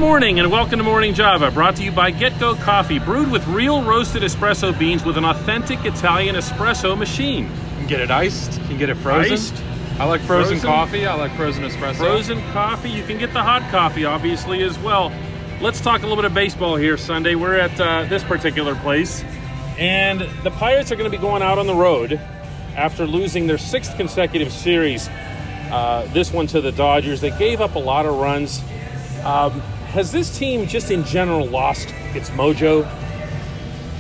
morning and welcome to Morning Java, brought to you by GetGo Coffee, brewed with real roasted espresso beans with an authentic Italian espresso machine. You can get it iced, you can get it frozen. Iced. I like frozen coffee, I like frozen espresso. Frozen coffee, you can get the hot coffee obviously as well. Let's talk a little bit of baseball here Sunday. We're at this particular place, and the Pirates are going to be going out on the road after losing their 6th consecutive series, this one to the Dodgers. They gave up a lot of runs. Has this team just in general lost its mojo?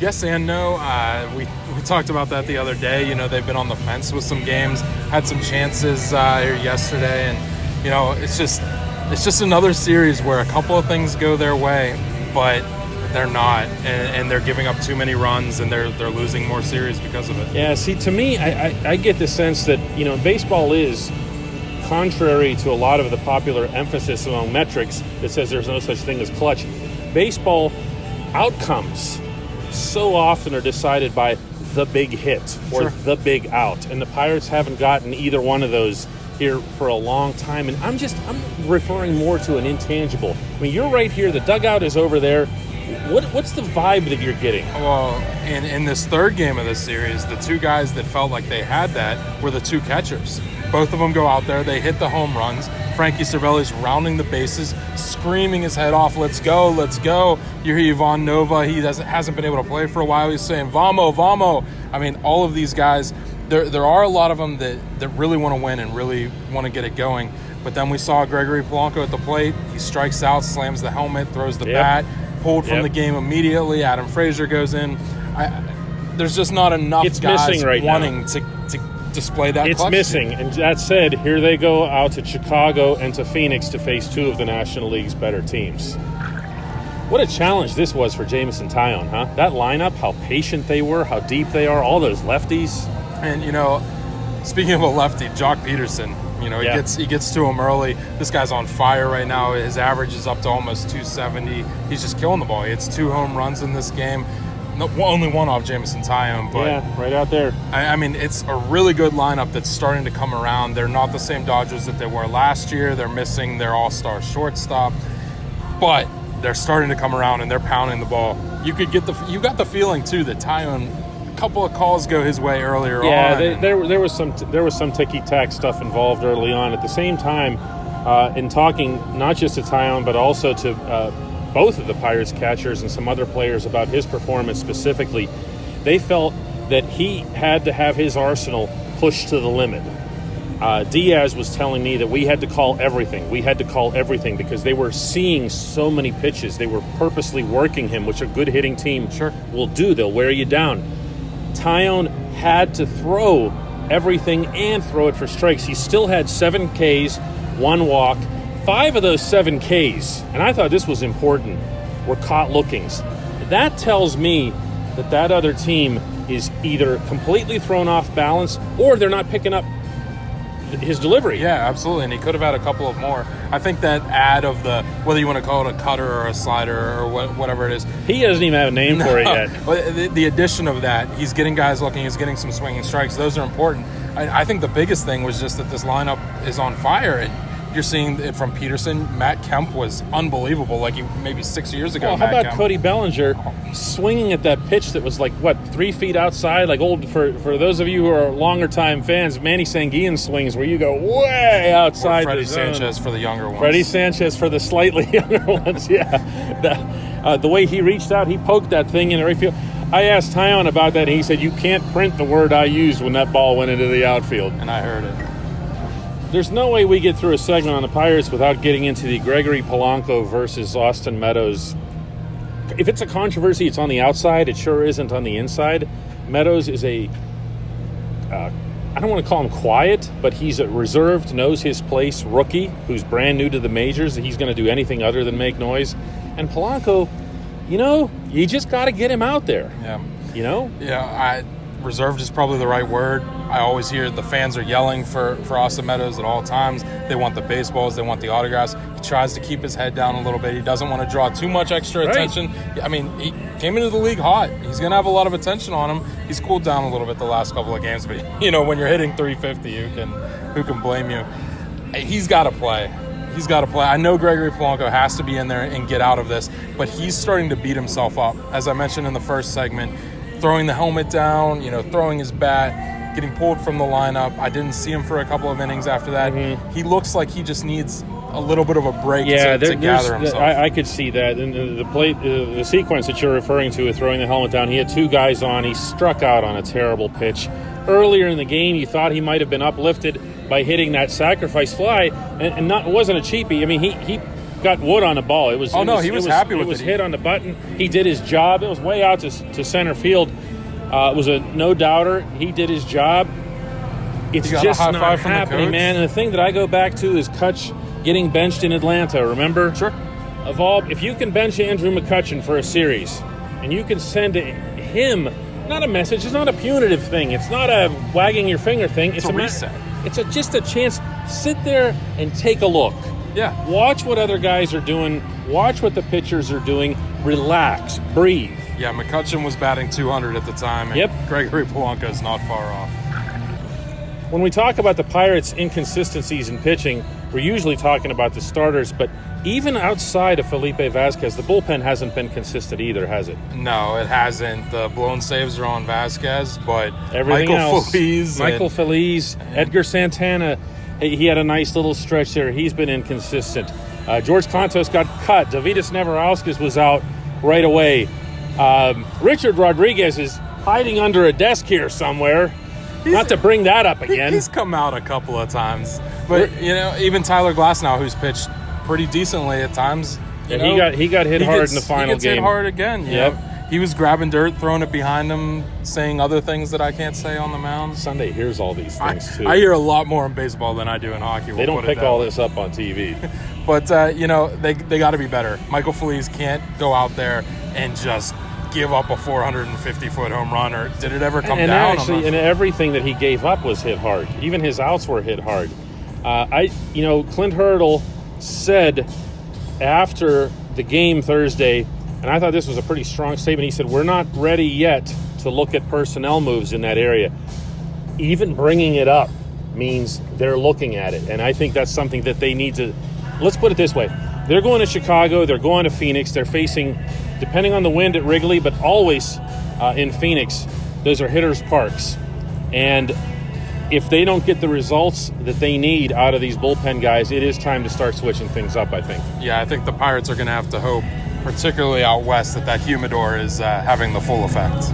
Yes and no. We talked about that the other day. You know, they've been on the fence with some games, had some chances here yesterday, and you know, it's just another series where a couple of things go their way, but they're not, and they're giving up too many runs, and they're losing more series because of it. Yeah, see, to me, I get the sense that, you know, baseball is, contrary to a lot of the popular emphasis among metrics that says there's no such thing as clutch, baseball outcomes so often are decided by the big hit or the big out, and the Pirates haven't gotten either one of those here for a long time, and I'm referring more to an intangible. I mean, you're right here, the dugout is over there. What's the vibe that you're getting? Well, in this third game of this series, the two guys that felt like they had that were the two catchers. Both of them go out there, they hit the home runs. Frankie Cervelli's rounding the bases, screaming his head off, let's go, let's go. You hear Ivan Nova, he hasn't been able to play for a while, he's saying, vamo, vamo. I mean, all of these guys, there are a lot of them that really want to win and really want to get it going. But then we saw Gregory Polanco at the plate, he strikes out, slams the helmet, throws the bat, pulled from the game immediately. Adam Frazier goes in. There's just not enough guys wanting to display that. It's missing. And that said, here they go out to Chicago and to Phoenix to face two of the National League's better teams. What a challenge this was for Jameson Taillon, huh? That lineup, how patient they were, how deep they are, all those lefties. And, you know, speaking of a lefty, Jock Peterson, you know, he gets to him early. This guy's on fire right now. His average is up to almost 270. He's just killing the ball. He hits 2 home runs in this game. No, only one off Jameson Taillon, but right out there. I mean, it's a really good lineup that's starting to come around. They're not the same Dodgers that they were last year. They're missing their all-star shortstop, but they're starting to come around and they're pounding the ball. You got the feeling too that Taillon, a couple of calls go his way earlier on. Yeah, there was some ticky-tack stuff involved early on. At the same time, in talking not just to Taillon but also to both of the Pirates catchers and some other players about his performance specifically, they felt that he had to have his arsenal pushed to the limit. Diaz was telling me that we had to call everything. We had to call everything because they were seeing so many pitches. They were purposely working him, which a good hitting team will do. They'll wear you down. Taillon had to throw everything and throw it for strikes. He still had 7 Ks, 1 walk. 5 of those 7 Ks, and I thought this was important, were caught lookings. That tells me that other team is either completely thrown off balance or they're not picking up his delivery. Yeah, absolutely, and he could have had a couple of more. I think that ad of the, whether you want to call it a cutter or a slider or whatever it is. He doesn't even have a name for it yet. The addition of that, he's getting guys looking, he's getting some swinging strikes. Those are important. I think the biggest thing was just that this lineup is on fire. You're seeing it from Peterson. Matt Kemp was unbelievable, like maybe 6 years ago. Well, how about Cody Bellinger swinging at that pitch that was like, 3 feet outside? Like for those of you who are longer time fans, Manny Sanguillen swings where you go way outside. Or Freddie Sanchez for the younger ones. Freddie Sanchez for the slightly younger ones, yeah. The way he reached out, he poked that thing in the right field. I asked Taillon about that, and he said, you can't print the word I used when that ball went into the outfield. And I heard it. There's no way we get through a segment on the Pirates without getting into the Gregory Polanco versus Austin Meadows. If it's a controversy, it's on the outside. It sure isn't on the inside. Meadows is I don't want to call him quiet, but he's a reserved, knows his place rookie who's brand new to the majors. He's going to do anything other than make noise. And Polanco, you know, you just got to get him out there. Yeah. You know? Yeah, reserved is probably the right word. I always hear the fans are yelling for Austin Meadows at all times. They want the baseballs. They want the autographs. He tries to keep his head down a little bit. He doesn't want to draw too much extra attention. I mean, he came into the league hot. He's going to have a lot of attention on him. He's cooled down a little bit the last couple of games. But, you know, when you're hitting 350, who can blame you? He's got to play. he's got to play. I know Gregory Polanco has to be in there and get out of this, but he's starting to beat himself up. As I mentioned in the first segment, throwing the helmet down, throwing his bat, getting pulled from the lineup. I didn't see him for a couple of innings after that. Mm-hmm. He looks like he just needs a little bit of a break to gather himself. I could see that. And the sequence that you're referring to with throwing the helmet down, he had two guys on. He struck out on a terrible pitch. Earlier in the game, you thought he might have been uplifted by hitting that sacrifice fly, and it wasn't a cheapie. I mean, he got wood on the ball. He was happy with it. It was hit on the button. He did his job. It was way out to center field. It was a no-doubter. He did his job. It's just not happening, man. And the thing that I go back to is Kutch getting benched in Atlanta, remember? Sure. If you can bench Andrew McCutchen for a series, and you can send him, not a message, it's not a punitive thing, it's not a wagging your finger thing. It's a reset. It's just a chance. Sit there and take a look. Yeah. Watch what other guys are doing. Watch what the pitchers are doing. Relax. Breathe. Yeah, McCutchen was batting 200 at the time, and Gregory Polanco is not far off. When we talk about the Pirates' inconsistencies in pitching, we're usually talking about the starters, but even outside of Felipe Vasquez, the bullpen hasn't been consistent either, has it? No, it hasn't. The blown saves are on Vasquez, but everything else, Michael Feliz, Edgar Santana, he had a nice little stretch there. He's been inconsistent. George Contos got cut. Davidas Neverauskas was out right away. Richard Rodriguez is hiding under a desk here somewhere. Not to bring that up again. He's come out a couple of times. But, even Tyler Glasnow, who's pitched pretty decently at times. He got hit hard in the final game. He gets hit hard again. He was grabbing dirt, throwing it behind him, saying other things that I can't say on the mound. Sunday hears all these things, too. I hear a lot more in baseball than I do in hockey. They don't pick all this up on TV. But, they got to be better. Michael Feliz can't go out there and just give up a 450-foot home run, or did it ever come down? And everything that he gave up was hit hard. Even his outs were hit hard. Clint Hurdle said after the game Thursday, and I thought this was a pretty strong statement, he said, we're not ready yet to look at personnel moves in that area. Even bringing it up means they're looking at it, and I think that's something that they need to, let's put it this way, they're going to Chicago, they're going to Phoenix, they're facing, depending on the wind at Wrigley, but always in Phoenix, those are hitters' parks. And if they don't get the results that they need out of these bullpen guys, it is time to start switching things up, I think. Yeah, I think the Pirates are going to have to hope, particularly out west, that humidor is having the full effect.